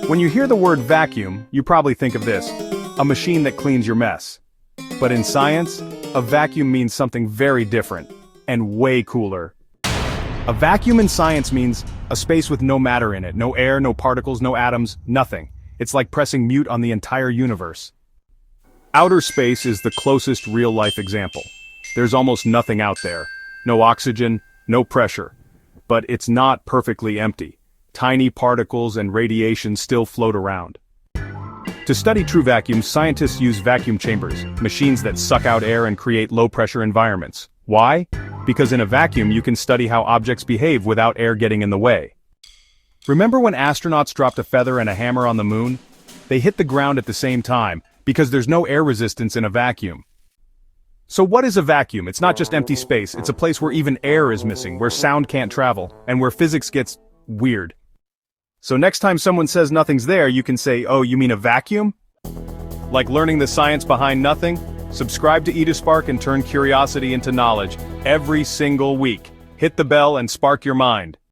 When you hear the word vacuum, you probably think of this, a machine that cleans your mess. But in science, a vacuum means something very different, and way cooler. A vacuum in science means a space with no matter in it, no air, no particles, no atoms, nothing. It's like pressing mute on the entire universe. Outer space is the closest real-life example. There's almost nothing out there. No oxygen, no pressure. But it's not perfectly empty. Tiny particles and radiation still float around. To study true vacuums, scientists use vacuum chambers, machines that suck out air and create low-pressure environments. Why? Because in a vacuum you can study how objects behave without air getting in the way. Remember when astronauts dropped a feather and a hammer on the moon? They hit the ground at the same time, because there's no air resistance in a vacuum. So what is a vacuum? It's not just empty space, it's a place where even air is missing, where sound can't travel, and where physics gets weird. So next time someone says nothing's there, you can say, oh, you mean a vacuum? Like learning the science behind nothing? Subscribe to EduSpark and turn curiosity into knowledge every single week. Hit the bell and spark your mind.